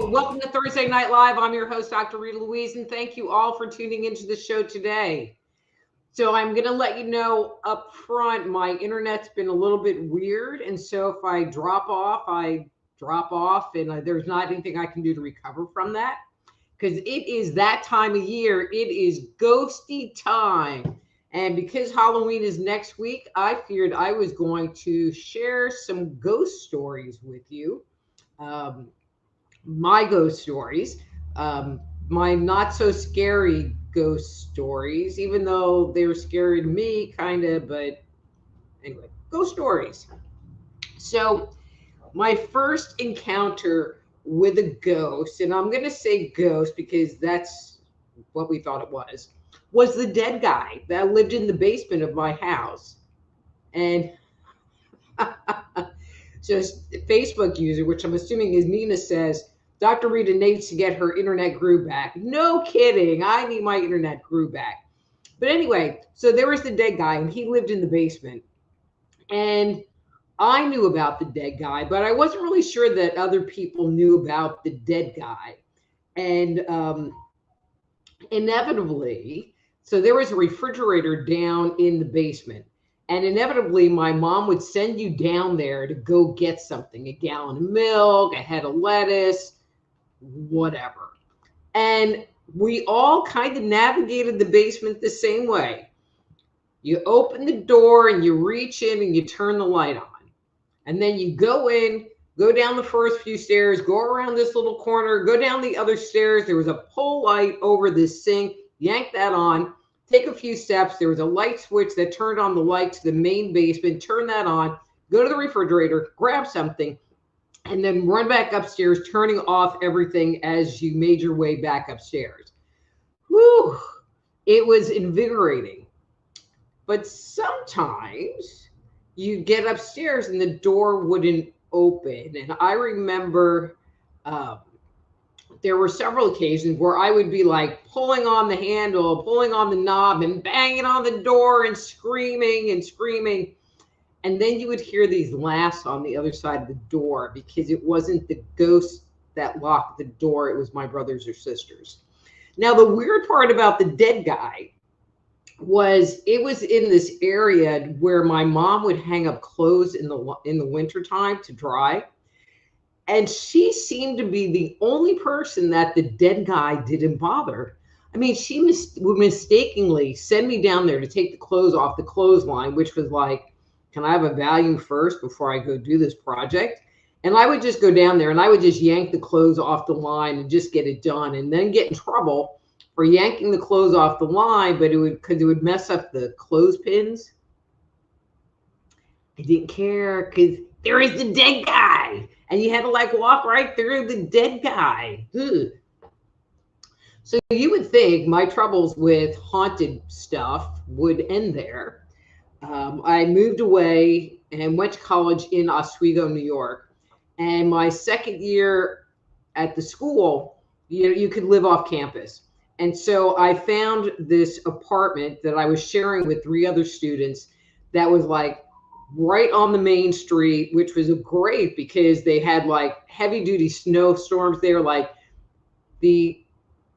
Welcome to Thursday Night Live. I'm your host, Dr. Rita Louise, and thank you all for tuning into the show today. So I'm going to let you know up front, my internet's been a little bit weird, and so if I drop off, and there's not anything I can do to recover from that, because it is that time of year. It is ghosty time, and because Halloween is next week, I figured I was going to share some ghost stories with you. My ghost stories, my not so scary ghost stories, even though they were scary to me, kind of, but anyway, ghost stories. So, my first encounter with a ghost, and I'm going to say ghost because that's what we thought it was the dead guy that lived in the basement of my house. And so, Facebook user, which I'm assuming is Nina, says, Dr. Rita needs to get her internet grew back. No kidding. I need my internet grew back. But anyway, so there was the dead guy, and he lived in the basement. And I knew about the dead guy, but I wasn't really sure that other people knew about the dead guy. And inevitably, so there was a refrigerator down in the basement. And inevitably, my mom would send you down there to go get something, a gallon of milk, a head of lettuce, whatever. And we all kind of navigated the basement the same way. You open the door and you reach in and you turn the light on. And then you go in, go down the first few stairs, go around this little corner, go down the other stairs. There was a pole light over this sink, yank that on. Take a few steps. There was a light switch that turned on the light to the main basement. Turn that on. Go to the refrigerator, grab something, and then run back upstairs, turning off everything as you made your way back upstairs. Whew! It was invigorating. But sometimes you'd get upstairs and the door wouldn't open. And I remember there were several occasions where I would be like pulling on the handle, pulling on the knob, and banging on the door and screaming and screaming. And then you would hear these laughs on the other side of the door because it wasn't the ghost that locked the door. It was my brothers or sisters. Now, the weird part about the dead guy was it was in this area where my mom would hang up clothes in the wintertime to dry. And she seemed to be the only person that the dead guy didn't bother. I mean, she would mistakenly send me down there to take the clothes off the clothesline, which was like, can I have a value first before I go do this project? And I would just go down there and I would just yank the clothes off the line and just get it done, and then get in trouble for yanking the clothes off the line, but because it would mess up the clothespins. I didn't care because there is the dead guy. And you had to like walk right through the dead guy. Ugh. So you would think my troubles with haunted stuff would end there. I moved away and went to college in Oswego, New York. And my second year at the school, you could live off campus. And so I found this apartment that I was sharing with 3 other students that was like right on the main street, which was great because they had like heavy duty snowstorms there. Like the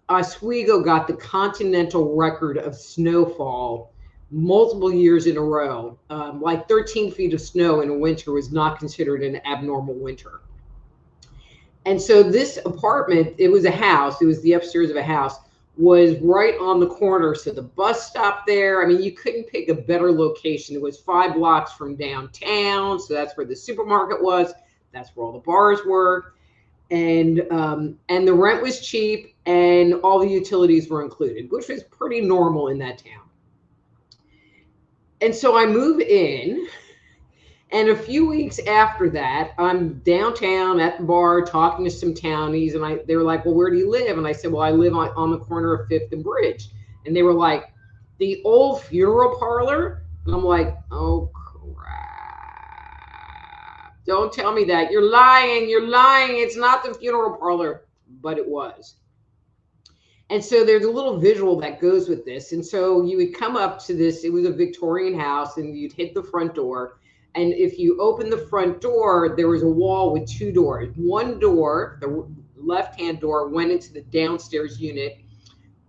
Oswego got the continental record of snowfall multiple years in a row. Like 13 feet of snow in a winter was not considered an abnormal winter. And so this apartment, it was a house, it was the upstairs of a house, was right on the corner. So the bus stopped there. I mean, you couldn't pick a better location. It was 5 blocks from downtown. So that's where the supermarket was. That's where all the bars were. And the rent was cheap and all the utilities were included, which was pretty normal in that town. And so I move in And a few weeks after that, I'm downtown at the bar talking to some townies, and they were like, "Well, where do you live?" And I said, "Well, I live on the corner of Fifth and Bridge." And they were like, "The old funeral parlor?" And I'm like, "Oh crap! Don't tell me that. You're lying. You're lying. It's not the funeral parlor." But it was. And so there's a little visual that goes with this. And so you would come up to this, it was a Victorian house, and you'd hit the front door. And if you open the front door, there was a wall with two doors. One door, the left-hand door, went into the downstairs unit,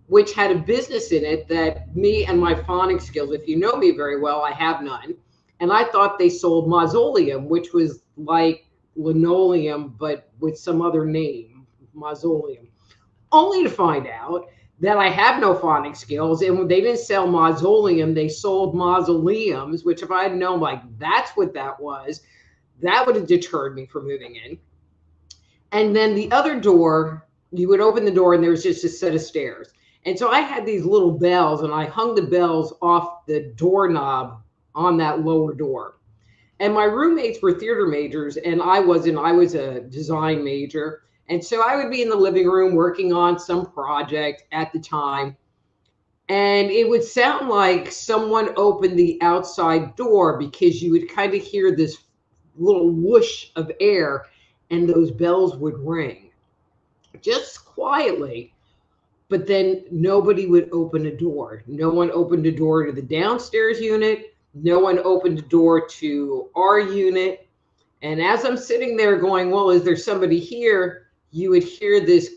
which had a business in it that me and my phonics skills, if you know me very well, I have none. And I thought they sold mausoleum, which was like linoleum, but with some other name, mausoleum. Only to find out that I have no phonics skills, and when they didn't sell mausoleum, they sold mausoleums, which if I had known like that's what that was, that would have deterred me from moving in. And then the other door, you would open the door and there was just a set of stairs. And so I had these little bells, and I hung the bells off the doorknob on that lower door. And my roommates were theater majors, and I wasn't. I was a design major. And so I would be in the living room working on some project at the time. And it would sound like someone opened the outside door, because you would kind of hear this little whoosh of air, and those bells would ring just quietly. But then nobody would open a door. No one opened a door to the downstairs unit. No one opened a door to our unit. And as I'm sitting there going, well, is there somebody here? You would hear this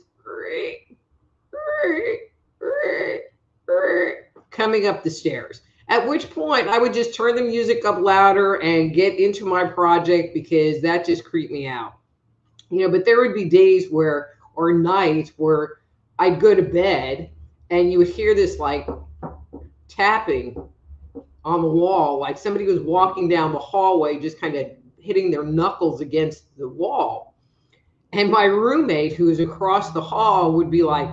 coming up the stairs. At which point I would just turn the music up louder and get into my project, because that just creeped me out. But there would be days or nights where I'd go to bed and you would hear this like tapping on the wall, like somebody was walking down the hallway, just kind of hitting their knuckles against the wall. And my roommate, who was across the hall, would be like,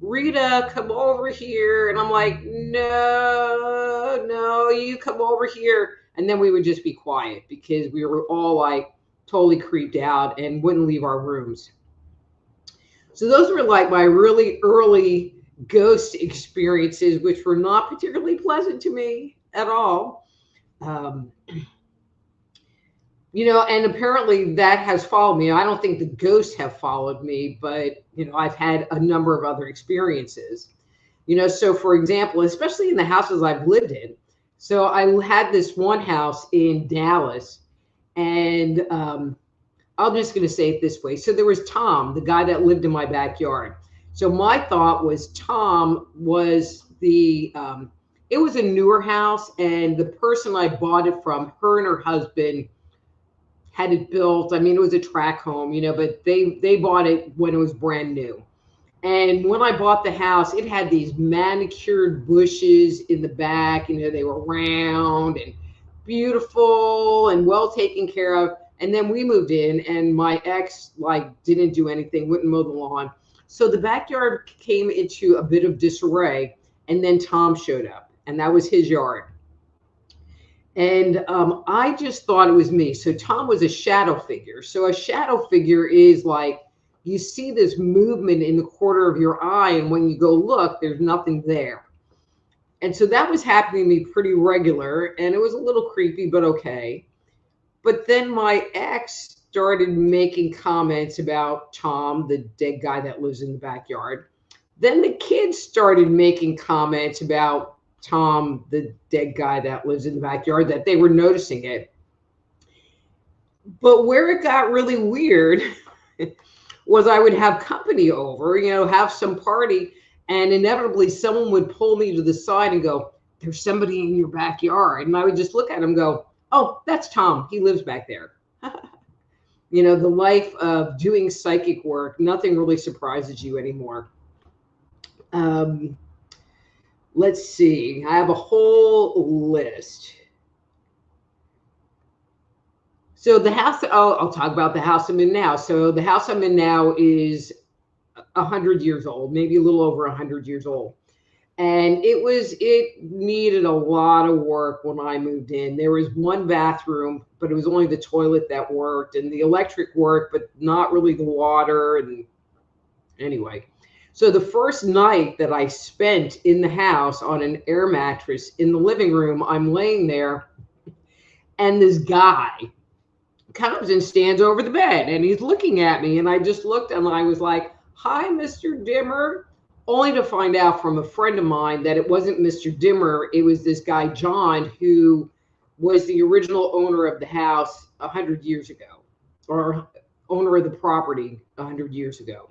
"Rita, come over here." And I'm like, no, you come over here. And then we would just be quiet, because we were all like totally creeped out and wouldn't leave our rooms. So those were like my really early ghost experiences, which were not particularly pleasant to me at all. And apparently that has followed me. I don't think the ghosts have followed me, but, I've had a number of other experiences. So for example, especially in the houses I've lived in. So I had this one house in Dallas, and I'm just going to say it this way. So there was Tom, the guy that lived in my backyard. So my thought was Tom was it was a newer house, and the person I bought it from, her and her husband had it built. I mean, it was a tract home, but they bought it when it was brand new. And when I bought the house, it had these manicured bushes in the back. They were round and beautiful and well taken care of. And then we moved in, and my ex didn't do anything, wouldn't mow the lawn. So the backyard came into a bit of disarray, and then Tom showed up, and that was his yard. And I just thought it was me. So Tom was a shadow figure. So a shadow figure is like, you see this movement in the corner of your eye, and when you go look, there's nothing there. And so that was happening to me pretty regular, and it was a little creepy, but okay. But then my ex started making comments about Tom, the dead guy that lives in the backyard. Then the kids started making comments about Tom, the dead guy that lives in the backyard, that they were noticing it. But where it got really weird was I would have company over, have some party, and inevitably someone would pull me to the side and go, "There's somebody in your backyard." And I would just look at him and go, "Oh, that's Tom. He lives back there." The life of doing psychic work, nothing really surprises you anymore. Let's see. I have a whole list. So the house, I'll talk about the house I'm in now. So the house I'm in now is 100 years old, maybe a little over 100 years old. And it needed a lot of work when I moved in. There was one bathroom, but it was only the toilet that worked, and the electric worked, but not really the water. And anyway, so the first night that I spent in the house on an air mattress in the living room, I'm laying there, and this guy comes and stands over the bed, and he's looking at me, and I just looked, and I was like, "Hi, Mr. Dimmer," only to find out from a friend of mine that it wasn't Mr. Dimmer. It was this guy, John, who was the original owner of the house 100 years ago, or owner of the property 100 years ago.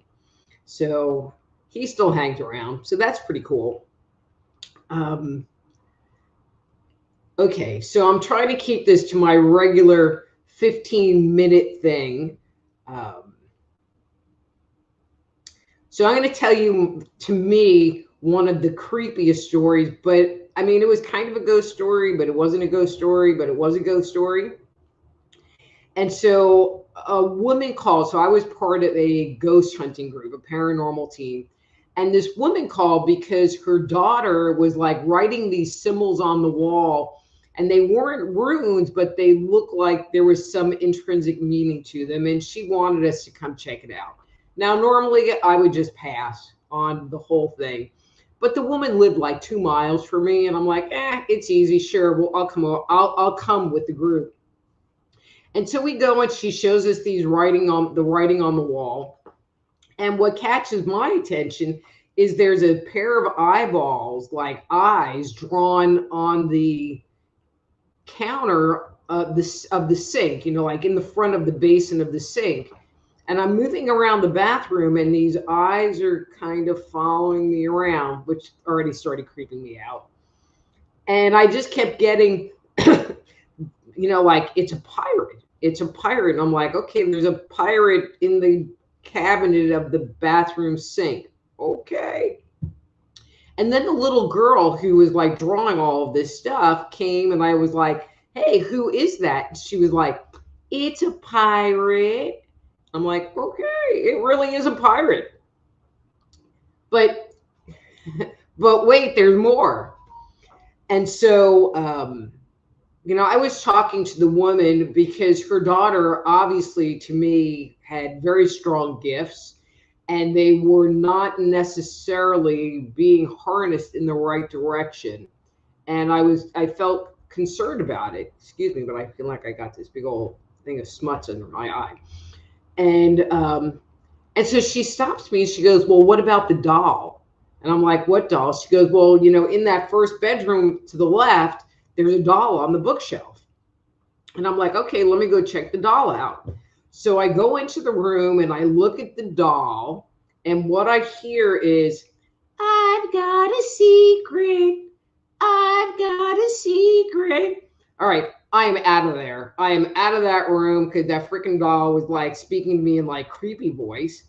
So he still hangs around. So that's pretty cool. Okay, so I'm trying to keep this to my regular 15-minute thing. So I'm going to tell you, to me, one of the creepiest stories, but I mean, it was kind of a ghost story, but it wasn't a ghost story, but it was a ghost story. And so a woman called. So I was part of a ghost hunting group, a paranormal team. And this woman called because her daughter was like writing these symbols on the wall, and they weren't runes, but they looked like there was some intrinsic meaning to them. And she wanted us to come check it out. Now, normally I would just pass on the whole thing, but the woman lived like 2 miles from me, and I'm like, it's easy. Sure. Well, I'll come with the group. And so we go, and she shows us these writing on the wall. And what catches my attention is there's a pair of eyeballs, like eyes, drawn on the counter of the sink, like in the front of the basin of the sink. And I'm moving around the bathroom, and these eyes are kind of following me around, which already started creeping me out. And I just kept getting, like, it's a pirate. It's a pirate. And I'm like, okay, there's a pirate in the cabinet of the bathroom sink. Okay. And then the little girl who was like drawing all of this stuff came, and I was like, hey, who is that? And she was like, it's a pirate. I'm like, okay, it really is a pirate. But wait, there's more. And so, I was talking to the woman because her daughter, obviously, to me, had very strong gifts, and they were not necessarily being harnessed in the right direction. And I felt concerned about it. Excuse me, but I feel like I got this big old thing of smuts under my eye. And so she stops me, and she goes, well, what about the doll? And I'm like, what doll? She goes, well, in that first bedroom to the left, there's a doll on the bookshelf. And I'm like, okay, let me go check the doll out. So I go into the room, and I look at the doll, and what I hear is, I've got a secret. I've got a secret. All right, I am out of there. I am out of that room, because that freaking doll was like speaking to me in like creepy voice.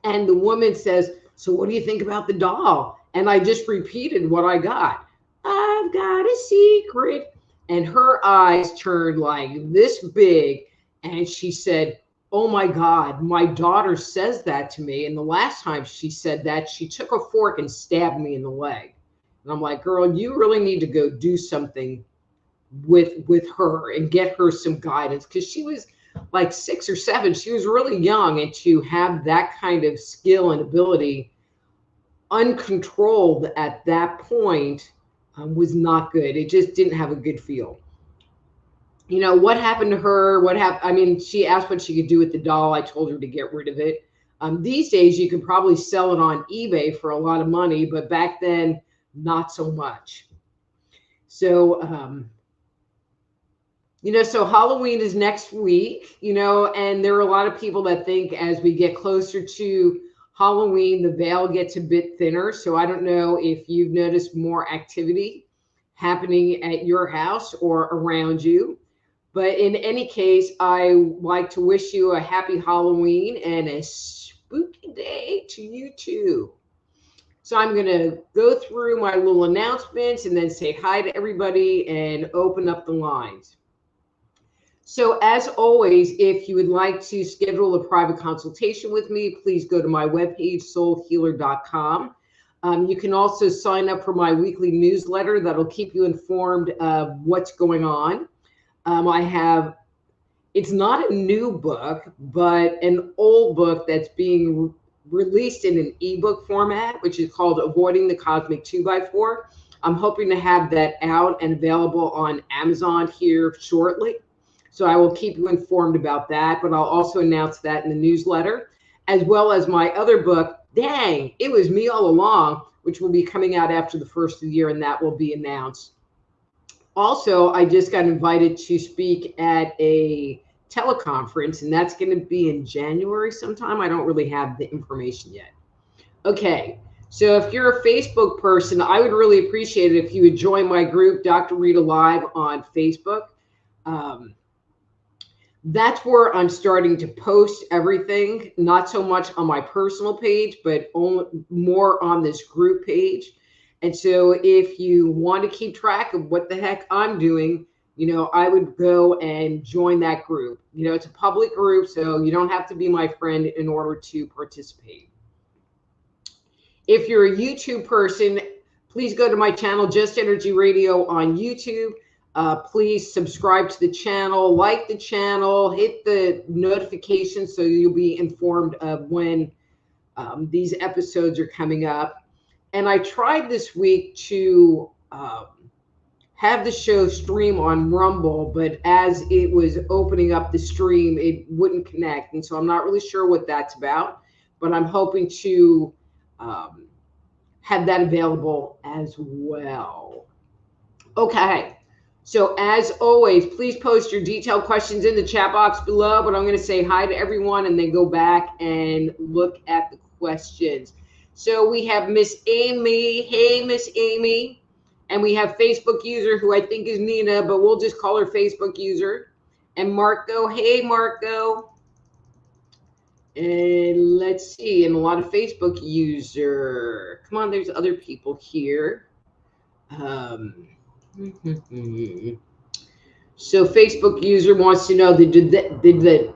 And the woman says, so what do you think about the doll? And I just repeated what I got. I've got a secret. And her eyes turned like this big. And she said, oh my God, my daughter says that to me. And the last time she said that, she took a fork and stabbed me in the leg. And I'm like, girl, you really need to go do something with her and get her some guidance, because she was like 6 or 7. She was really young, and to have that kind of skill and ability uncontrolled at that point was not good. It just didn't have a good feel. What happened to her? What happened? I mean, she asked what she could do with the doll. I told her to get rid of it. These days, you can probably sell it on eBay for a lot of money, but back then, not so much. So, so Halloween is next week, and there are a lot of people that think as we get closer to Halloween, the veil gets a bit thinner. So I don't know if you've noticed more activity happening at your house or around you. But in any case, I like to wish you a happy Halloween and a spooky day to you too. So I'm going to go through my little announcements and then say hi to everybody and open up the lines. So as always, if you would like to schedule a private consultation with me, please go to my webpage, soulhealer.com. You can also sign up for my weekly newsletter that'll keep you informed of what's going on. I have, it's not a new book, but an old book that's being released in an ebook format, which is called Avoiding the Cosmic 2x4. I'm hoping to have that out and available on Amazon here shortly. So I will keep you informed about that, but I'll also announce that in the newsletter, as well as my other book, Dang, It Was Me All Along, which will be coming out after the first of the year, and that will be announced. Also, I just got invited to speak at a teleconference, and that's going to be in January sometime. I don't really have the information yet. Okay, so if you're a Facebook person, I would really appreciate it if you would join my group, Dr. Rita Live, on Facebook. That's where I'm starting to post everything, not so much on my personal page, but more on this group page. And so if you want to keep track of what the heck I'm doing, I would go and join that group. It's a public group, so you don't have to be my friend in order to participate. If you're a YouTube person, please go to my channel, Just Energy Radio on YouTube. Please subscribe to the channel, like the channel, hit the notifications so you'll be informed of when these episodes are coming up. And I tried this week to have the show stream on Rumble, but as it was opening up the stream, it wouldn't connect. And so I'm not really sure what that's about, but I'm hoping to have that available as well. Okay. So as always, please post your detailed questions in the chat box below, but I'm going to say hi to everyone and then go back and look at the questions. So we have Miss Amy. Hey, Miss Amy. And we have Facebook user who I think is Nina, but we'll just call her Facebook user. And Marco. Hey, Marco. And let's see. And a lot of Facebook user. Come on, there's other people here. So Facebook user wants to know, did the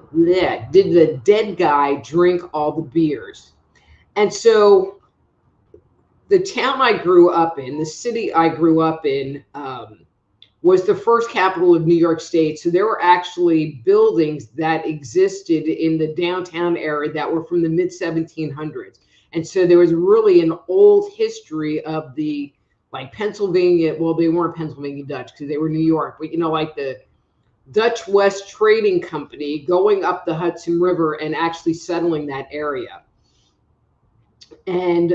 dead guy drink all the beers? And so the town I grew up in, the city I grew up in, was the first capital of New York State. So there were actually buildings that existed in the downtown area that were from the mid 1700s. And so there was really an old history of the, like Pennsylvania, well, they weren't Pennsylvania Dutch because they were New York, but like the Dutch West Trading Company going up the Hudson River and actually settling that area. And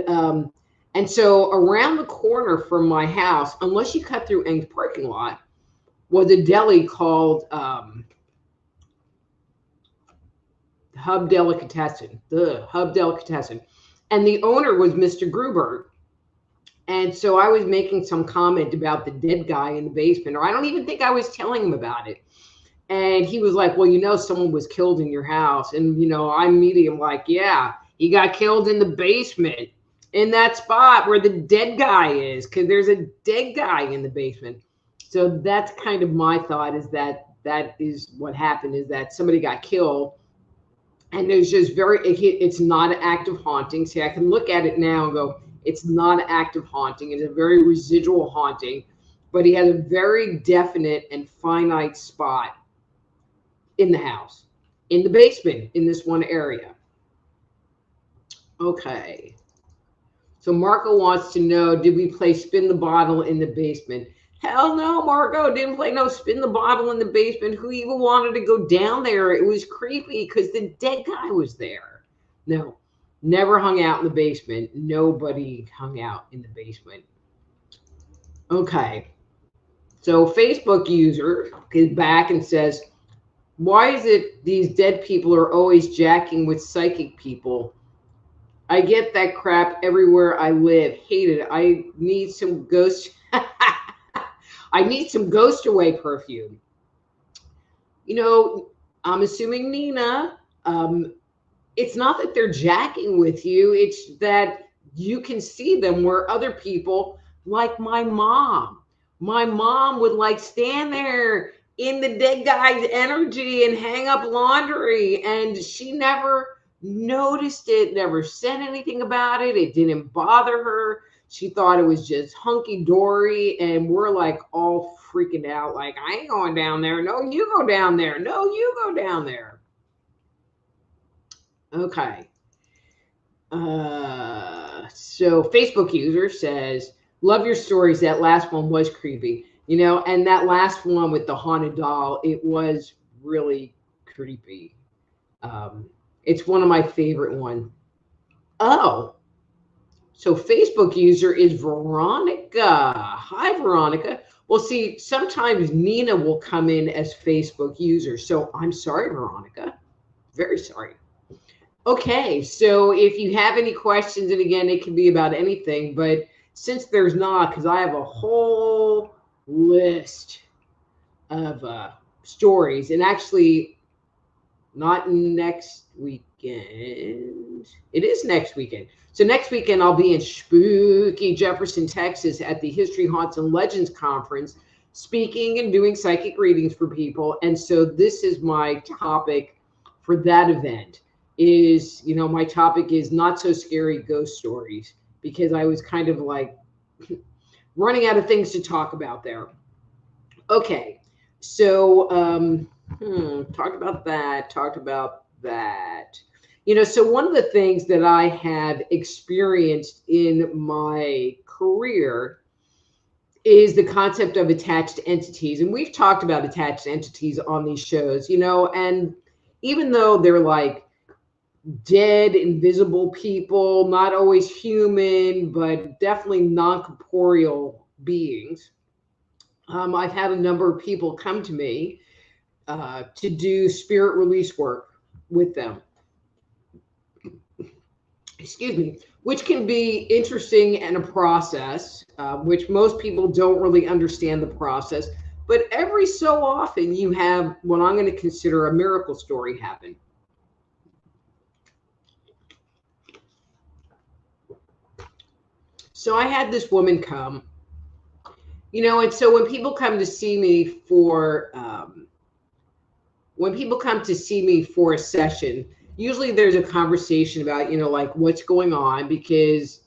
so around the corner from my house, unless you cut through Eng's parking lot, was a deli called Hub Delicatessen, the Hub Delicatessen. And the owner was Mr. Gruber. And so I was making some comment about the dead guy in the basement, or I don't even think I was telling him about it. And he was like, well, someone was killed in your house. And, I'm meeting him like, yeah, he got killed in the basement in that spot where the dead guy is, because there's a dead guy in the basement. So that's kind of my thought, is that is what happened, is that somebody got killed. And it was just it's not an active haunting. See, I can look at it now and go, it's not an active haunting. It's a very residual haunting, but he has a very definite and finite spot in the house, in the basement, in this one area. Okay. So Marco wants to know, did we play Spin the Bottle in the basement? Hell no, Marco, didn't play no Spin the Bottle in the basement. Who even wanted to go down there? It was creepy because the dead guy was there. No. Never hung out in the basement. Nobody hung out in the basement. Okay. So Facebook user is back and says, why is it these dead people are always jacking with psychic people? I get that crap everywhere I live. Hate it. I need some ghost. I need some Ghost Away perfume. I'm assuming Nina, it's not that they're jacking with you. It's that you can see them where other people, like my mom would stand there in the dead guy's energy and hang up laundry. And she never noticed it, never said anything about it. It didn't bother her. She thought it was just hunky dory. And we're like all freaking out, like, I ain't going down there. No, you go down there. No, you go down there. Okay. So Facebook user says, love your stories. That last one was creepy, and that last one with the haunted doll, it was really creepy. It's one of my favorite ones. Oh, so Facebook user is Veronica. Hi, Veronica. Well, see, sometimes Nina will come in as Facebook user. So I'm sorry, Veronica. Very sorry. Okay, so if you have any questions, and again, it can be about anything, but since there's not, because I have a whole list of stories, and actually not next weekend. It is next weekend. So next weekend, I'll be in spooky Jefferson, Texas at the History, Haunts, and Legends Conference, speaking and doing psychic readings for people. And so this is my topic for that event. My topic is not so scary ghost stories, because I was kind of like running out of things to talk about there. Okay, so talked about that. So one of the things that I have experienced in my career is the concept of attached entities. And we've talked about attached entities on these shows, and even though they're like dead, invisible people, not always human, but definitely non-corporeal beings. I've had a number of people come to me to do spirit release work with them. Excuse me, which can be interesting and a process, which most people don't really understand the process. But every so often you have what I'm going to consider a miracle story happen. So I had this woman come, and so when people come to see me for a session, usually there's a conversation about, like what's going on, because,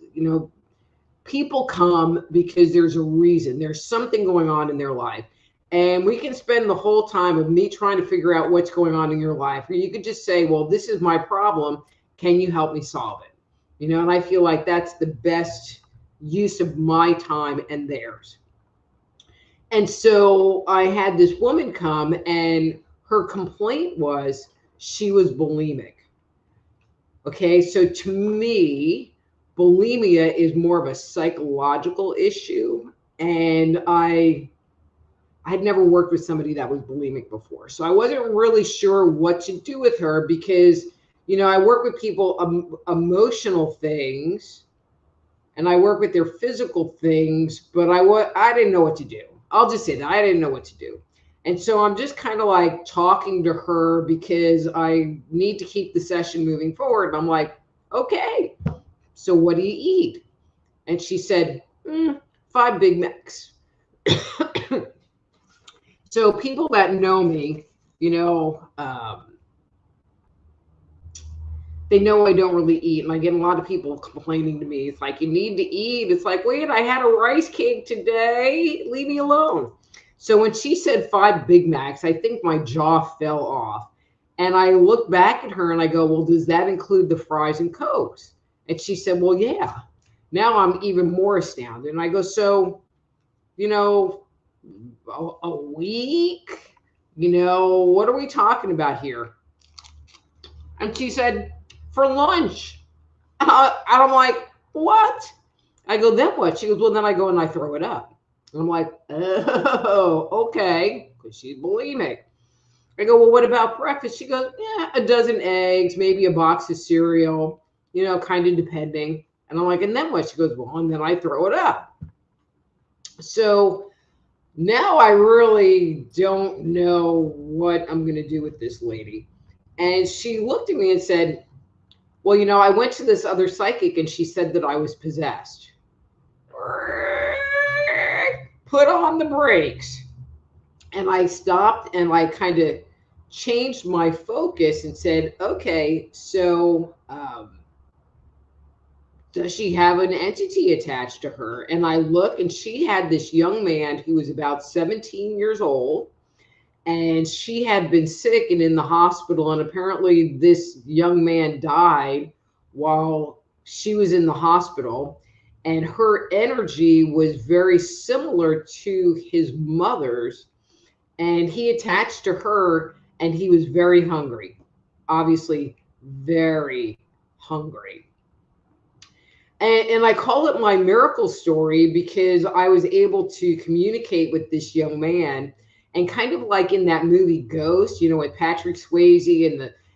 people come because there's a reason, there's something going on in their life. And we can spend the whole time of me trying to figure out what's going on in your life. Or you could just say, well, this is my problem. Can you help me solve it? And I feel like that's the best use of my time and theirs. And so I had this woman come, and her complaint was she was bulimic. Okay, so to me, bulimia is more of a psychological issue. And I'd never worked with somebody that was bulimic before. So I wasn't really sure what to do with her, because, I work with people, emotional things, and I work with their physical things, but I didn't know what to do. I'll just say that I didn't know what to do. And so I'm just kind of like talking to her because I need to keep the session moving forward. And I'm like, okay, so what do you eat? And she said, 5 Big Macs. So people that know me, they know I don't really eat. And I get a lot of people complaining to me. It's like, you need to eat. It's like, wait, I had a rice cake today. Leave me alone. So when she said 5 Big Macs, I think my jaw fell off. And I looked back at her and I go, well, does that include the fries and Cokes? And she said, well, yeah. Now I'm even more astounded. And I go, so, a week? What are we talking about here? And she said, for lunch. And I'm like, what? I go, then what? She goes, well, then I go and I throw it up. And I'm like, oh, okay, because she's bulimic. I go, well, what about breakfast? She goes, yeah, a dozen eggs, maybe a box of cereal, kind of depending. And I'm like, and then what? She goes, well, and then I throw it up. So now I really don't know what I'm going to do with this lady. And she looked at me and said, well, I went to this other psychic and she said that I was possessed. Put on the brakes. And I stopped and I kind of changed my focus and said, okay, so does she have an entity attached to her? And I look, and she had this young man who was about 17 years old, and she had been sick and in the hospital. And apparently, this young man died while she was in the hospital. And her energy was very similar to his mother's. And he attached to her, and he was very hungry, obviously, very hungry. And I call it my miracle story because I was able to communicate with this young man, and kind of like in that movie Ghost, with Patrick Swayze,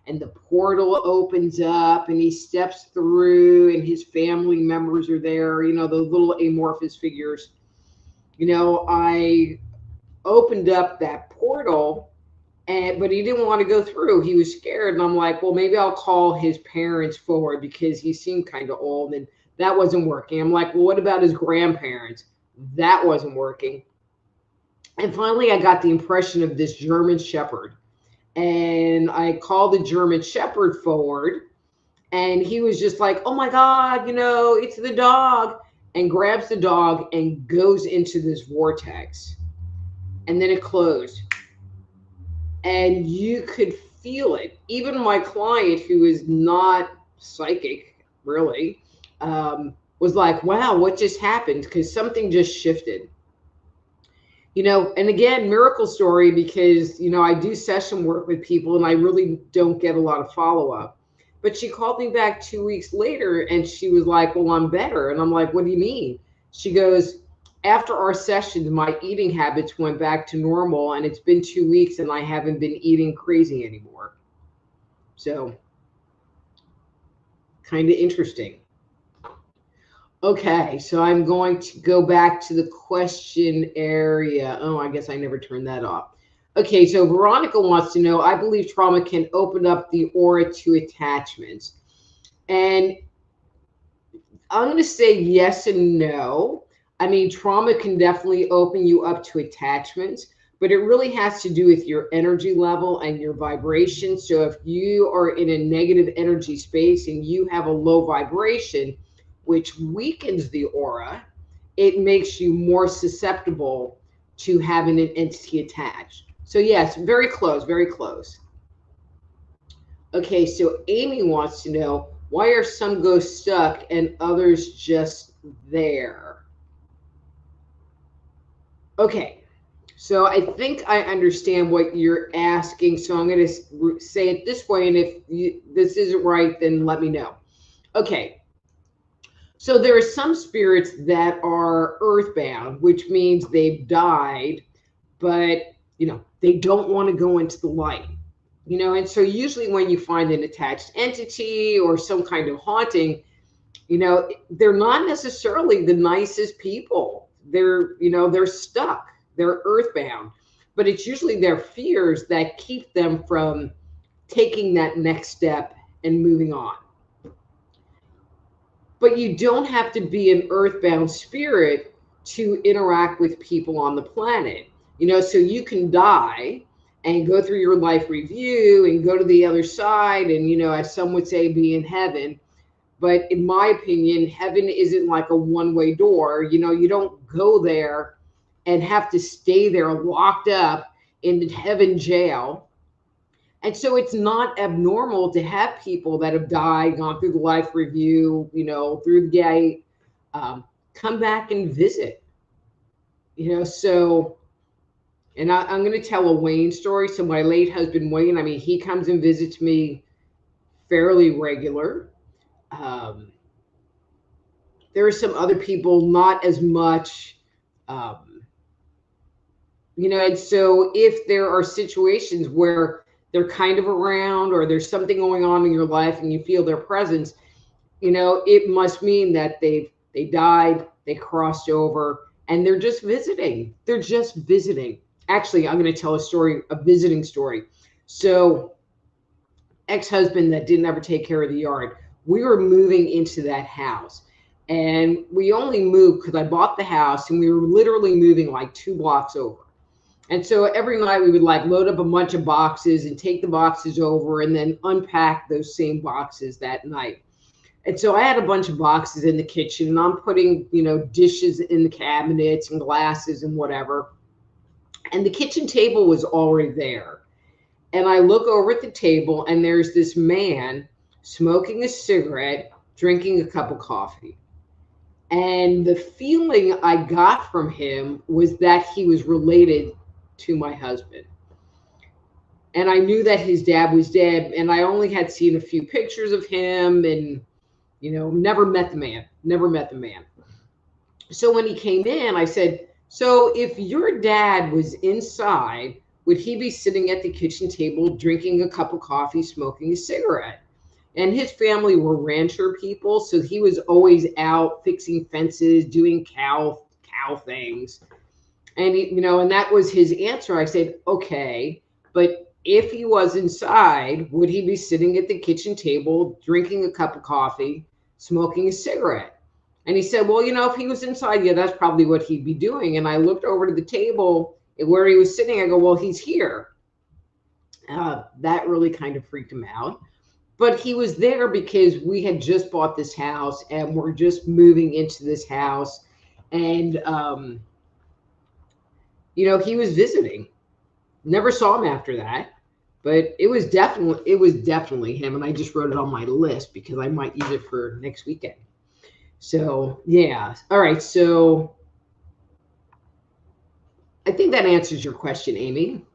and the portal opens up and he steps through and his family members are there, the little amorphous figures. I opened up that portal, but he didn't want to go through. He was scared, and I'm like, well, maybe I'll call his parents forward because he seemed kind of old, and that wasn't working. I'm like, well, what about his grandparents? That wasn't working. And finally, I got the impression of this German Shepherd, and I called the German Shepherd forward, and he was just like, oh my God, it's the dog, and grabs the dog and goes into this vortex. And then it closed. And you could feel it. Even my client, who is not psychic, really, was like, wow, what just happened? Because something just shifted. And again, miracle story, because, I do session work with people and I really don't get a lot of follow-up. But she called me back 2 weeks later and she was like, well, I'm better. And I'm like, what do you mean? She goes, after our sessions, my eating habits went back to normal, and it's been 2 weeks and I haven't been eating crazy anymore. So, kind of interesting. Okay, so I'm going to go back to the question area. Oh, I guess I never turned that off. Okay, so Veronica wants to know, I believe trauma can open up the aura to attachments. And I'm going to say yes and no. I mean, trauma can definitely open you up to attachments, but it really has to do with your energy level and your vibration. So if you are in a negative energy space and you have a low vibration, which weakens the aura, it makes you more susceptible to having an entity attached. So yes, very close, very close. Okay, so Amy wants to know, why are some ghosts stuck and others just there? Okay, so I think I understand what you're asking. So I'm going to say it this way, and if this isn't right, then let me know. Okay. So there are some spirits that are earthbound, which means they've died, but, they don't want to go into the light, and so usually when you find an attached entity or some kind of haunting, they're not necessarily the nicest people. They're stuck, they're earthbound, but it's usually their fears that keep them from taking that next step and moving on. But you don't have to be an earthbound spirit to interact with people on the planet. So you can die and go through your life review and go to the other side and, as some would say, be in heaven. But in my opinion, heaven isn't like a one-way door. You don't go there and have to stay there locked up in heaven jail. And so it's not abnormal to have people that have died, gone through the life review, through the gate, come back and visit, so, and I'm going to tell a Wayne story. So my late husband, Wayne, he comes and visits me fairly regular. There are some other people, not as much, and so if there are situations where they're kind of around or there's something going on in your life and you feel their presence, it must mean that they died, they crossed over, and they're just visiting. They're just visiting. Actually, I'm going to tell a visiting story. So ex-husband that didn't ever take care of the yard, we were moving into that house. And we only moved because I bought the house and we were literally moving like 2 blocks over. And so every night we would like load up a bunch of boxes and take the boxes over and then unpack those same boxes that night. And so I had a bunch of boxes in the kitchen and I'm putting, dishes in the cabinets and glasses and whatever. And the kitchen table was already there. And I look over at the table and there's this man smoking a cigarette, drinking a cup of coffee. And the feeling I got from him was that he was related to my husband. And I knew that his dad was dead, and I only had seen a few pictures of him and, never met the man. So when he came in, I said, so if your dad was inside, would he be sitting at the kitchen table, drinking a cup of coffee, smoking a cigarette? And his family were rancher people, so he was always out fixing fences, doing cow things. And and that was his answer. I said, okay, but if he was inside, would he be sitting at the kitchen table, drinking a cup of coffee, smoking a cigarette? And he said, well, if he was inside, yeah, that's probably what he'd be doing. And I looked over to the table where he was sitting. I go, well, he's here. That really kind of freaked him out. But he was there because we had just bought this house and we're just moving into this house. And, he was visiting. Never saw him after that. But it was definitely him. And I just wrote it on my list because I might use it for next weekend. So, yeah. All right. So I think that answers your question, Amy.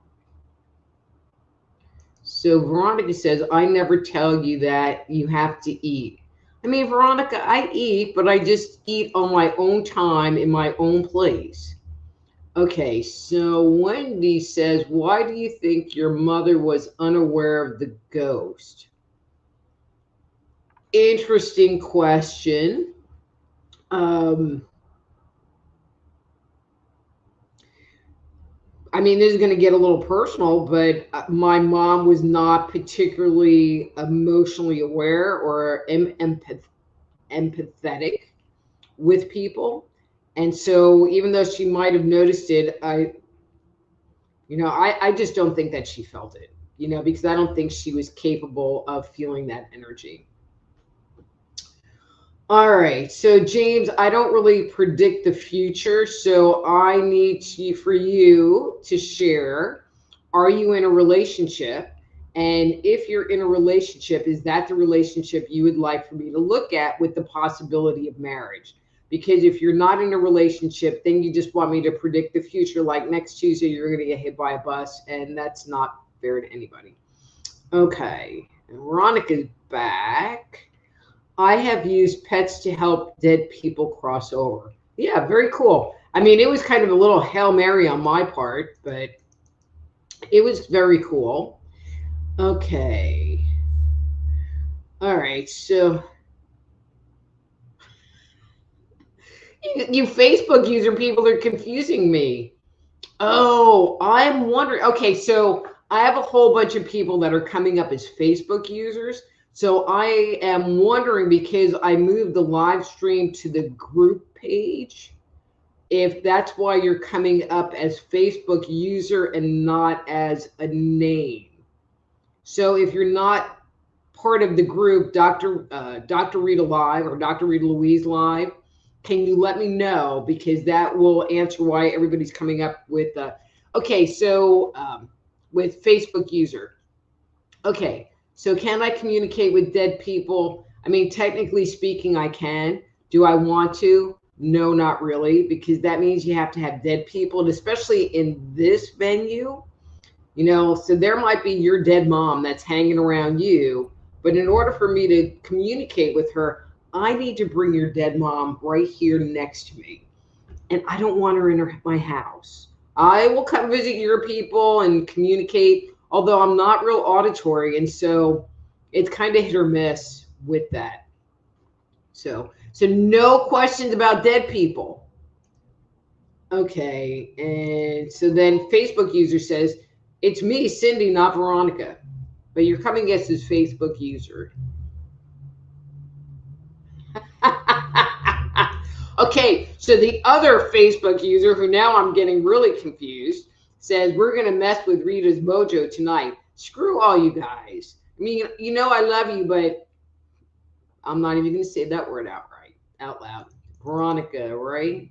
So Veronica says, I never tell you that you have to eat. I mean, Veronica, I eat, but I just eat on my own time in my own place. Okay, so Wendy says, why do you think your mother was unaware of the ghost? Interesting question. I mean, this is going to get a little personal, but my mom was not particularly emotionally aware or empathetic with people. And so even though she might have noticed it, I just don't think that she felt it, because I don't think she was capable of feeling that energy. All right. So James, I don't really predict the future. So I need for you to share, are you in a relationship? And if you're in a relationship, is that the relationship you would like for me to look at with the possibility of marriage? Because if you're not in a relationship, then you just want me to predict the future. Like next Tuesday, you're going to get hit by a bus, and that's not fair to anybody. Okay. Veronica's back. I have used pets to help dead people cross over. Yeah, very cool. I mean, it was kind of a little Hail Mary on my part, but it was very cool. Okay. All right. So you Facebook user people are confusing me. Oh, I'm wondering. Okay, so I have a whole bunch of people that are coming up as Facebook users. So I am wondering, because I moved the live stream to the group page, if that's why you're coming up as Facebook user and not as a name. So if you're not part of the group, Dr. Rita Live or Dr. Rita Louise Live, can you let me know? Because that will answer why everybody's coming up with, okay, so with Facebook user. Okay. So can I communicate with dead people? I mean, technically speaking, I can. Do I want to? No, not really, because that means you have to have dead people, and especially in this venue, so there might be your dead mom that's hanging around you. But in order for me to communicate with her, I need to bring your dead mom right here next to me. And I don't want her in my house. I will come visit your people and communicate, although I'm not real auditory, and so it's kind of hit or miss with that. So no questions about dead people. Okay, and so then Facebook user says, it's me, Cindy, not Veronica, but you're coming as his Facebook user. Okay, so the other Facebook user, who now I'm getting really confused, says, we're going to mess with Rita's mojo tonight. Screw all you guys. I mean, you know I love you, but I'm not even going to say that word out loud. Veronica, right?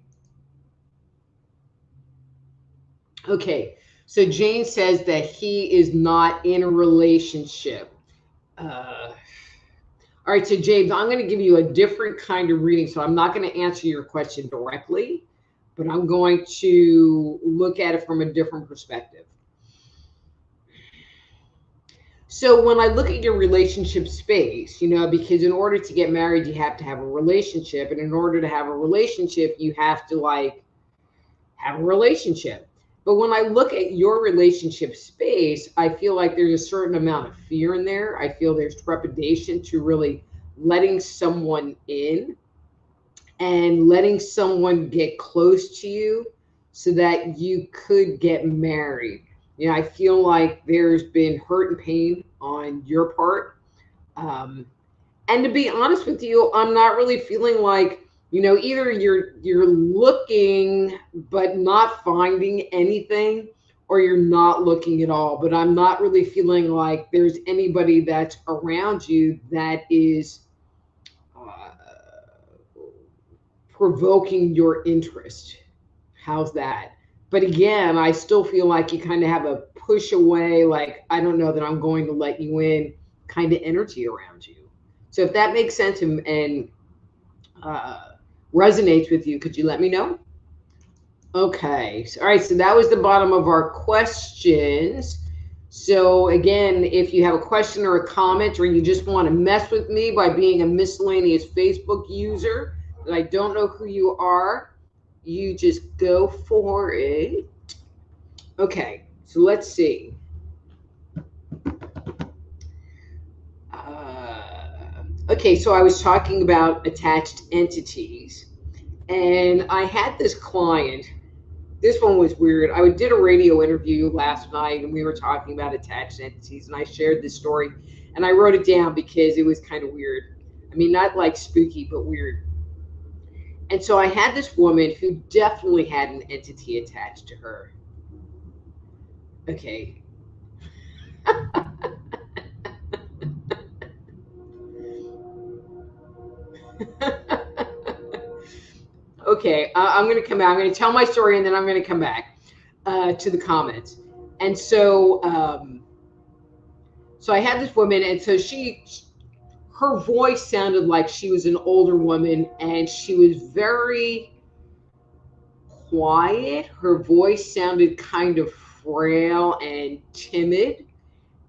Okay, so Jane says that he is not in a relationship. All right, so James, I'm going to give you a different kind of reading. So I'm not going to answer your question directly, but I'm going to look at it from a different perspective. So when I look at your relationship space, because in order to get married, you have to have a relationship. And in order to have a relationship, you have to have a relationship. But when I look at your relationship space, I feel like there's a certain amount of fear in there. I feel there's trepidation to really letting someone in and letting someone get close to you so that you could get married. I feel like there's been hurt and pain on your part. And to be honest with you, I'm not really feeling like, either you're looking but not finding anything, or you're not looking at all. But I'm not really feeling like there's anybody that's around you that is provoking your interest. How's that? But again, I still feel like you kind of have a push away, like, I don't know that I'm going to let you in kind of energy around you. So if that makes sense and resonates with you, could you let me know? Okay. All right. So that was the bottom of our questions. So again, if you have a question or a comment, or you just want to mess with me by being a miscellaneous Facebook user, and I don't know who you are, you just go for it. Okay. So let's see. Okay. So I was talking about attached entities, and I had this client. This one was weird. I did a radio interview last night, and we were talking about attached entities, and I shared this story, and I wrote it down because it was kind of weird. I mean, not like spooky, but weird. And so I had this woman who definitely had an entity attached to her. Okay. Okay, I'm going to come out. I'm going to tell my story, and then I'm going to come back to the comments. And so, so I had this woman, and so her voice sounded like she was an older woman, and she was very quiet. Her voice sounded kind of frail and timid.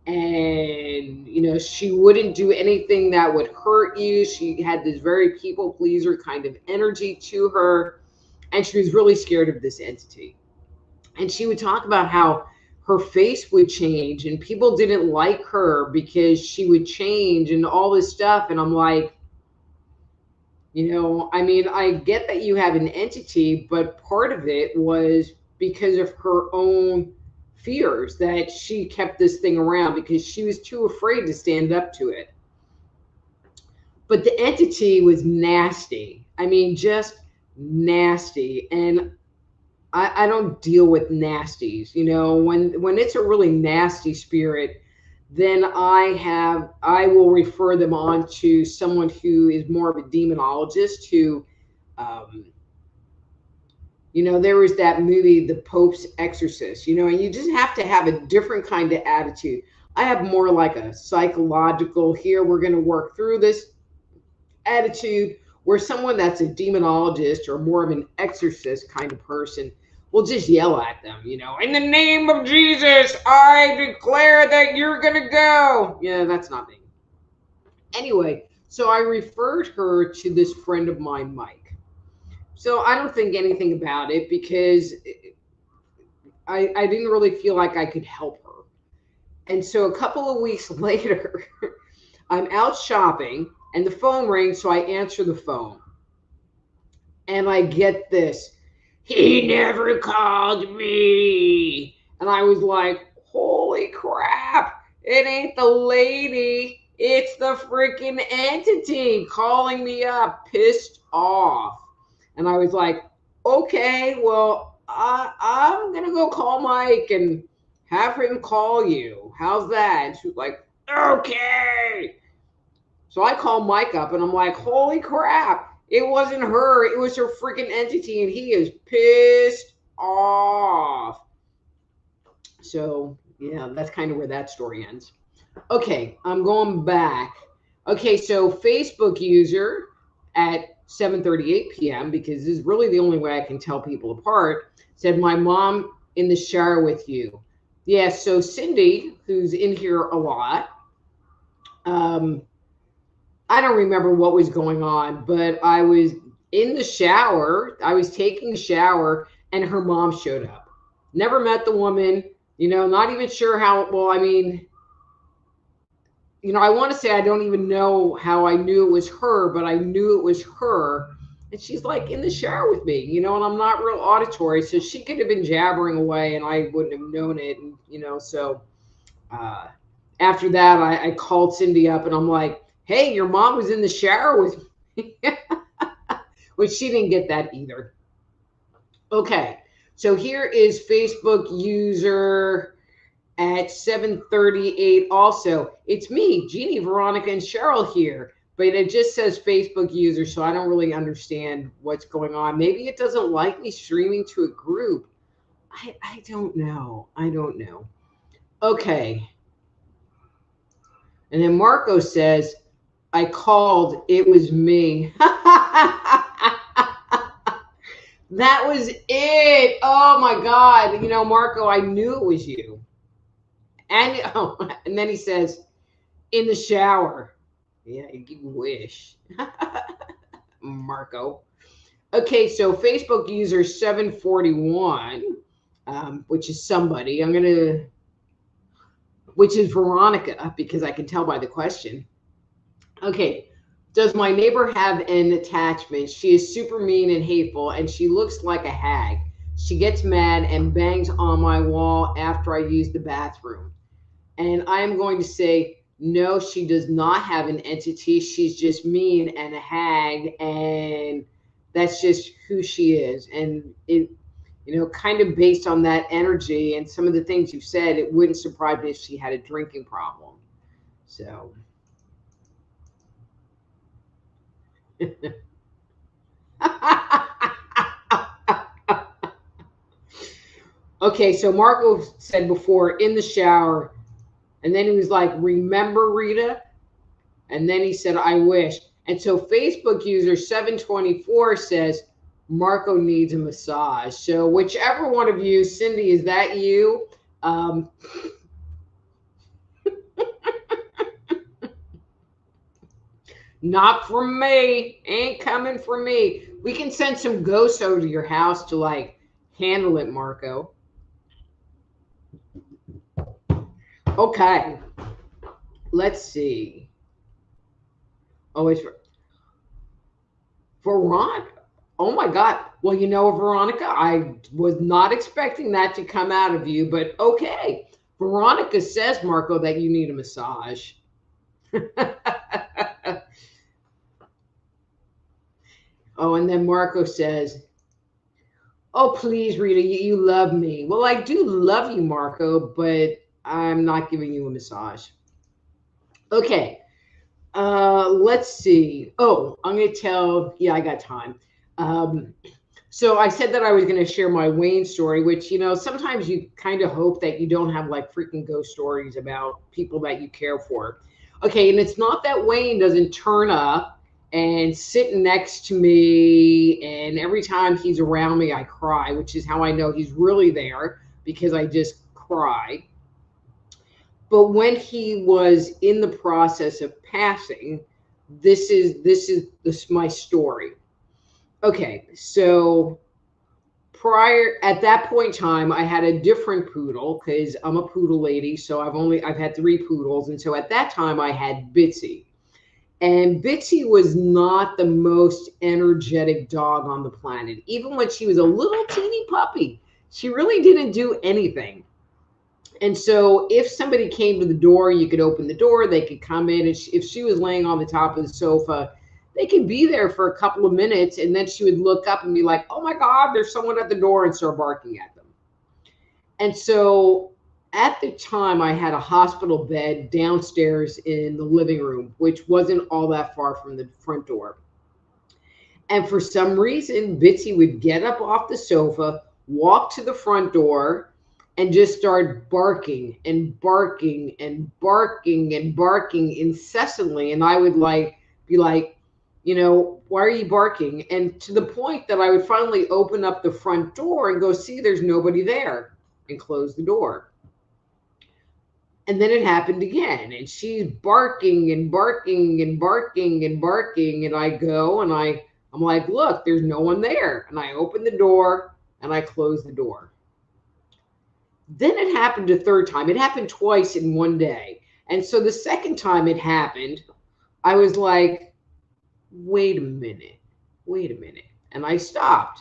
And, she wouldn't do anything that would hurt you. She had this very people pleaser kind of energy to her. And she was really scared of this entity. And she would talk about how her face would change and people didn't like her because she would change and all this stuff. And I'm like, I mean, I get that you have an entity, but part of it was because of her own fears that she kept this thing around because she was too afraid to stand up to it. But the entity was nasty. I mean, just nasty. And I don't deal with nasties. When it's a really nasty spirit, then I will refer them on to someone who is more of a demonologist who, there was that movie, The Pope's Exorcist, and you just have to have a different kind of attitude. I have more like a psychological, here, we're going to work through this attitude, where someone that's a demonologist or more of an exorcist kind of person will just yell at them, in the name of Jesus, I declare that you're going to go. Yeah, that's not me. Anyway, so I referred her to this friend of mine, Mike. So I don't think anything about it because I didn't really feel like I could help her. And so a couple of weeks later, I'm out shopping and the phone rings. So I answer the phone and I get this. He never called me. And I was like, holy crap. It ain't the lady. It's the freaking entity calling me up, pissed off. And I was like, okay, well, I'm gonna go call Mike and have him call you. How's that? And she was like, okay. So I call Mike up and I'm like, holy crap. It wasn't her. It was her freaking entity. And he is pissed off. So, yeah, that's kind of where that story ends. Okay, I'm going back. Okay, so Facebook user at 7:38 p.m., because this is really the only way I can tell people apart, said, my mom in the shower with you. Yeah, so Cindy, who's in here a lot, I don't remember what was going on, but I was in the shower. I was taking a shower and her mom showed up. Never met the woman, not even sure how. Well, I mean, I want to say I don't even know how I knew it was her, but I knew it was her. And she's like in the shower with me, and I'm not real auditory. So she could have been jabbering away and I wouldn't have known it. And, so after that, I called Cindy up and I'm like, hey, your mom was in the shower with me. Which she didn't get that either. Okay, so here is Facebook user at 7:38 also. It's me, Jeannie, Veronica, and Cheryl here. But it just says Facebook user, so I don't really understand what's going on. Maybe it doesn't like me streaming to a group. I don't know. I don't know. Okay. And then Marco says, I called, it was me. That was it. Oh my God. Marco, I knew it was you. And then he says, in the shower. Yeah, you wish. Marco. Okay, so Facebook user 741, which is somebody. Which is Veronica, because I can tell by the question. Okay, does my neighbor have an attachment? She is super mean and hateful, and she looks like a hag. She gets mad and bangs on my wall after I use the bathroom. And I am going to say, no, she does not have an entity. She's just mean and a hag, and that's just who she is. And it, kind of based on that energy and some of the things you've said, it wouldn't surprise me if she had a drinking problem. So. Okay, so Marco said before, in the shower, and then he was like, remember Rita? And then he said, I wish. And so Facebook user 724 says, Marco needs a massage. So whichever one of you, Cindy, is that you? Not from me. Ain't coming for me. We can send some ghosts over to your house to like handle it, Marco. Okay. Let's see. Oh, it's Veronica. Oh my God. Well, Veronica, I was not expecting that to come out of you, but okay. Veronica says, Marco, that you need a massage. Oh, and then Marco says, oh, please, Rita, you love me. Well, I do love you, Marco, but I'm not giving you a massage. Okay. Let's see. Oh, I'm going to tell, yeah, I got time. So I said that I was going to share my Wayne story, which, sometimes you kind of hope that you don't have like freaking ghost stories about people that you care for. Okay. And it's not that Wayne doesn't turn up and sit next to me, and every time he's around me, I cry, which is how I know he's really there, because I just cry. But when he was in the process of passing, this is my story. Okay, so at that point in time, I had a different poodle, because I'm a poodle lady, so I've had 3 poodles, and so at that time I had Bitsy. And Bitsy was not the most energetic dog on the planet. Even when she was a little teeny puppy, she really didn't do anything. And so if somebody came to the door, you could open the door, they could come in. And if she was laying on the top of the sofa, they could be there for a couple of minutes, and then she would look up and be like, oh my God, there's someone at the door, and start barking at them. And so at the time, I had a hospital bed downstairs in the living room, which wasn't all that far from the front door. And for some reason, Bitsy would get up off the sofa, walk to the front door, and just start barking and barking and barking and barking incessantly. And I would be like, why are you barking? And to the point that I would finally open up the front door and go, see, there's nobody there, and close the door. And then it happened again, and she's barking and barking and barking and barking. And I go and I'm like, look, there's no one there. And I open the door and I close the door. Then it happened a third time. It happened twice in one day. And so the second time it happened, I was like, wait a minute. And I stopped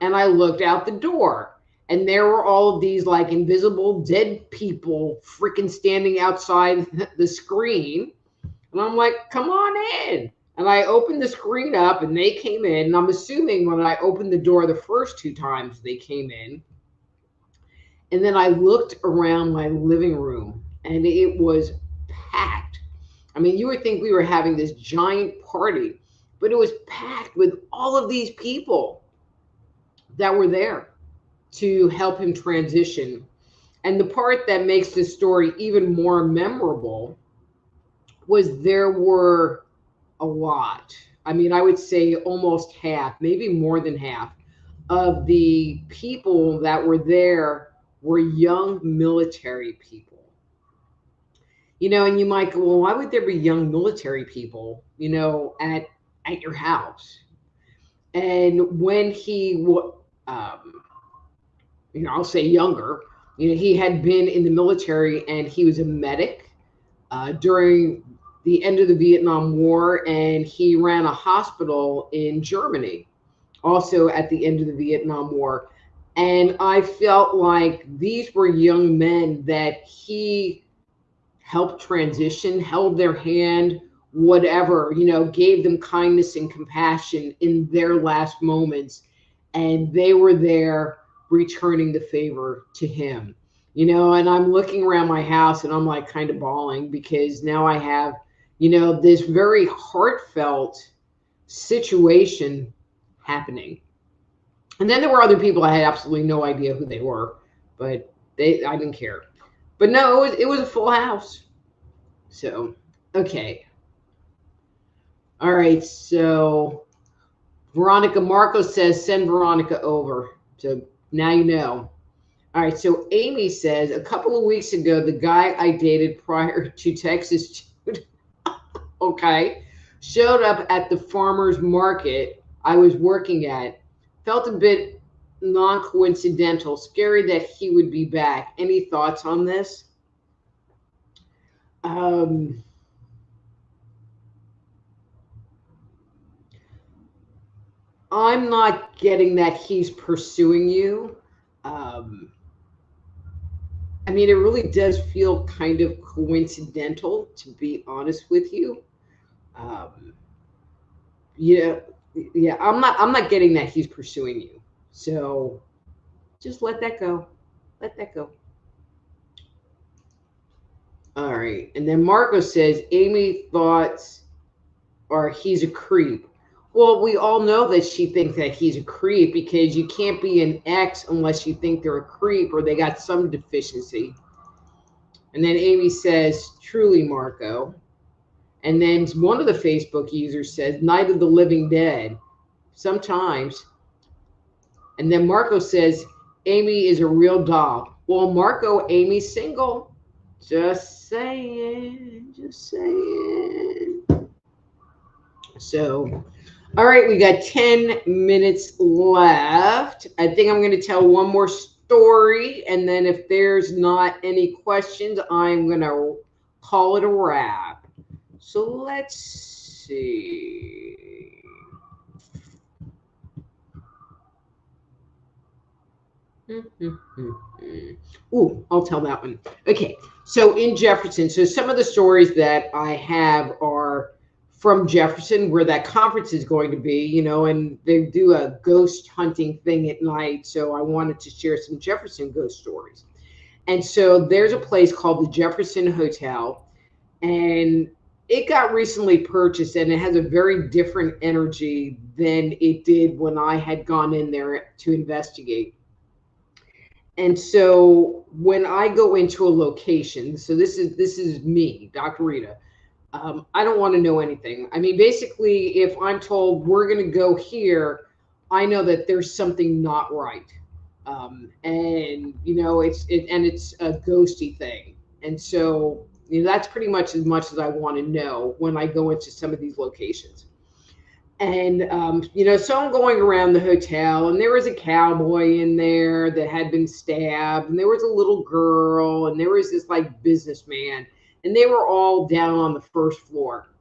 and I looked out the door, and there were all of these like invisible dead people freaking standing outside the screen. And I'm like, come on in. And I opened the screen up and they came in. And I'm assuming when I opened the door the first two times they came in. And then I looked around my living room and it was packed. I mean, you would think we were having this giant party, but it was packed with all of these people that were there to help him transition. And the part that makes this story even more memorable was there were a lot. I mean, I would say almost half, maybe more than half of the people that were there were young military people. And you might go, well, why would there be young military people, at your house? And when he, I'll say younger, he had been in the military and he was a medic during the end of the Vietnam War, and he ran a hospital in Germany also at the end of the Vietnam War. And I felt like these were young men that he helped transition, held their hand, whatever, gave them kindness and compassion in their last moments. And they were there returning the favor to him, and I'm looking around my house and I'm like kind of bawling, because now I have, this very heartfelt situation happening. And then there were other people I had absolutely no idea who they were, but I didn't care. But no, it was a full house. So, okay. All right. So Veronica Marco says, send Veronica over. So now you know. All right. So Amy says, a couple of weeks ago, the guy I dated prior to Texas, okay, showed up at the farmer's market I was working at. Felt a bit non-coincidental, scary that he would be back. Any thoughts on this? I'm not getting that he's pursuing you. I mean, it really does feel kind of coincidental, to be honest with you. Yeah, I'm not getting that he's pursuing you. So just let that go. Let that go. All right. And then Marco says, Amy thoughts are he's a creep. Well, we all know that she thinks that he's a creep, because you can't be an ex unless you think they're a creep or they got some deficiency. And then Amy says, truly, Marco. And then one of the Facebook users says, Night of the Living Dead. Sometimes. And then Marco says, Amy is a real doll. Well, Marco, Amy's single. Just saying. Just saying. So, all right, we got 10 minutes left. I think I'm going to tell one more story. And then if there's not any questions, I'm going to call it a wrap. So let's see. Ooh, I'll tell that one. Okay, so in Jefferson, so some of the stories that I have are from Jefferson, where that conference is going to be, and they do a ghost hunting thing at night. So I wanted to share some Jefferson ghost stories. And so there's a place called the Jefferson Hotel, and it got recently purchased, and it has a very different energy than it did when I had gone in there to investigate. And so when I go into a location, so this is me, Dr. Rita. I don't want to know anything. I mean, basically, if I'm told we're going to go here, I know that there's something not right, and it's a ghosty thing, and so that's pretty much as I want to know when I go into some of these locations. And so I'm going around the hotel, and there was a cowboy in there that had been stabbed, and there was a little girl, and there was this like businessman, and they were all down on the first floor.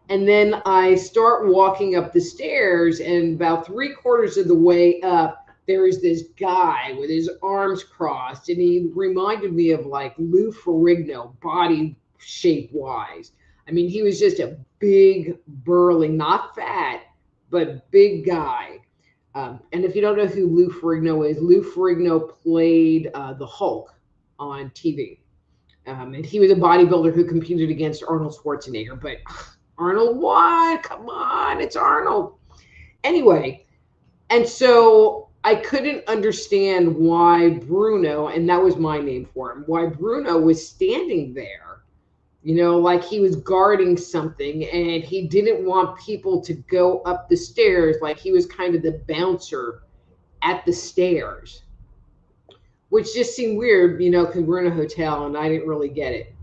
And then I start walking up the stairs, and about 3/4 of the way up, there is this guy with his arms crossed, and he reminded me of like Lou Ferrigno, body shape wise. I mean, he was just a big, burly, not fat, but big guy. And if you don't know who Lou Ferrigno is, Lou Ferrigno played the Hulk on TV. And he was a bodybuilder who competed against Arnold Schwarzenegger. But Arnold what? Come on, it's Arnold. Anyway, and so I couldn't understand why Bruno, and that was my name for him, why Bruno was standing there. Like he was guarding something, and he didn't want people to go up the stairs. Like he was kind of the bouncer at the stairs, which just seemed weird, because we're in a hotel, and I didn't really get it.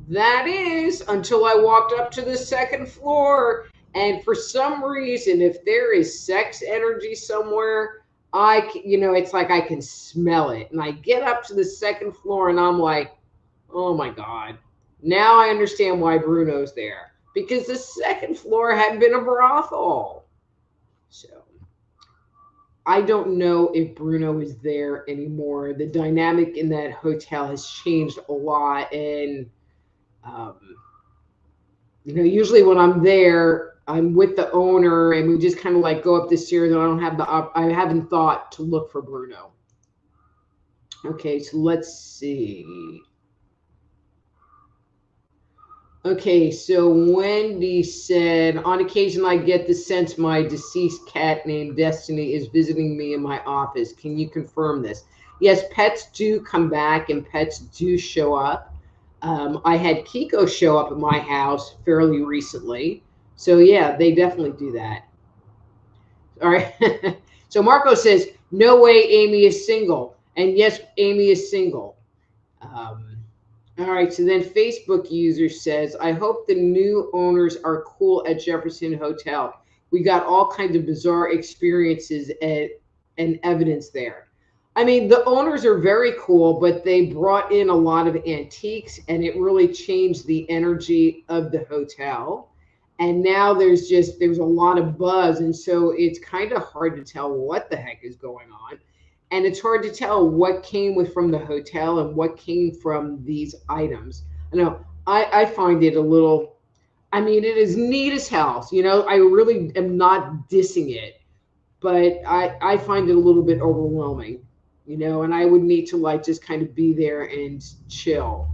That is until I walked up to the second floor, and for some reason, if there is sex energy somewhere, it's like I can smell it. And I get up to the second floor, and I'm like, oh my God. Now I understand why Bruno's there, because the second floor had been a brothel. So I don't know if Bruno is there anymore. The dynamic in that hotel has changed a lot. And, usually when I'm there, I'm with the owner, and we just kind of like go up the stairs, and I haven't thought to look for Bruno. Okay, so let's see. Okay, so Wendy said, on occasion I get the sense my deceased cat named Destiny is visiting me in my office. Can you confirm this? Yes, pets do come back, and pets do show up. I had Kiko show up at my house fairly recently. So yeah, they definitely do that. All right. So Marco says, no way Amy is single. And yes, Amy is single. All right, so then Facebook user says, I hope the new owners are cool at Jefferson Hotel. We got all kinds of bizarre experiences and evidence there. I mean, the owners are very cool, but they brought in a lot of antiques, and it really changed the energy of the hotel. And now there's a lot of buzz, and so it's kind of hard to tell what the heck is going on. And it's hard to tell what came from the hotel and what came from these items. I find it a little, it is neat as hell. I really am not dissing it, but I find it a little bit overwhelming, and I would need to like just kind of be there and chill.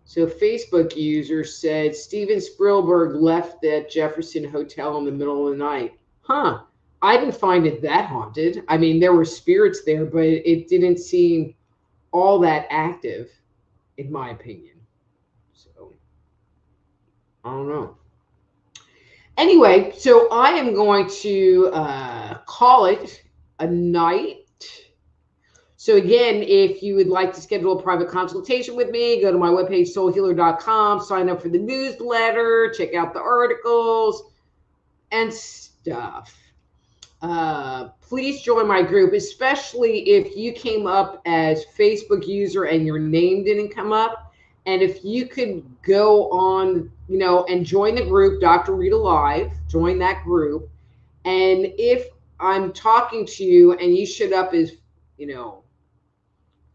So Facebook user said, Steven Spielberg left that Jefferson Hotel in the middle of the night. Huh. I didn't find it that haunted. I mean, there were spirits there, but it didn't seem all that active, in my opinion. So, I don't know. Anyway, so I am going to call it a night. So again, if you would like to schedule a private consultation with me, go to my webpage, soulhealer.com, sign up for the newsletter, check out the articles and stuff. Please join my group, especially if you came up as Facebook user and your name didn't come up. And if you could go on, and join the group, Dr. Rita Live, join that group. And if I'm talking to you and you showed up as,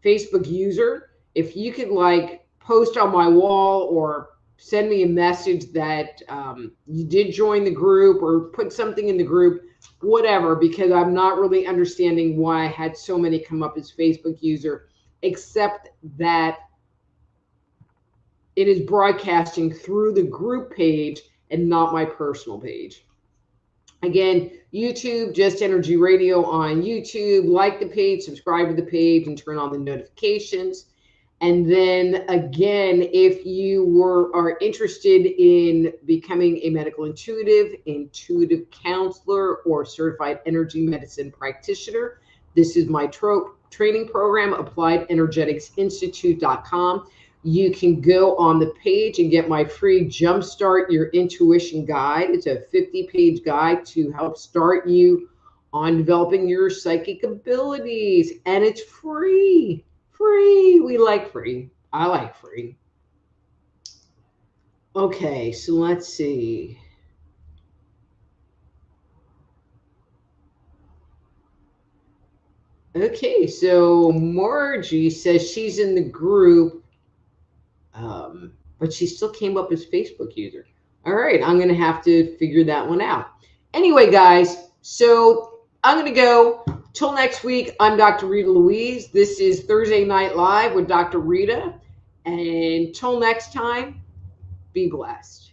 Facebook user, if you could like post on my wall or send me a message that you did join the group or put something in the group, whatever, because I'm not really understanding why I had so many come up as Facebook user, except that it is broadcasting through the group page and not my personal page. Again, YouTube, Just Energy Radio on YouTube. Like the page, subscribe to the page, and turn on the notifications. And then again, if you are interested in becoming a medical intuitive counselor, or certified energy medicine practitioner, this is my training program, AppliedEnergeticsInstitute.com. You can go on the page and get my free Jumpstart Your Intuition guide. It's a 50-page guide to help start you on developing your psychic abilities, and it's free. Free. We like free. I like free. Okay, so let's see. Okay, so Margie says she's in the group, but she still came up as Facebook user. All right, I'm going to have to figure that one out. Anyway, guys, so I'm going to go. Till next week, I'm Dr. Rita Louise. This is Thursday Night Live with Dr. Rita. And till next time, be blessed.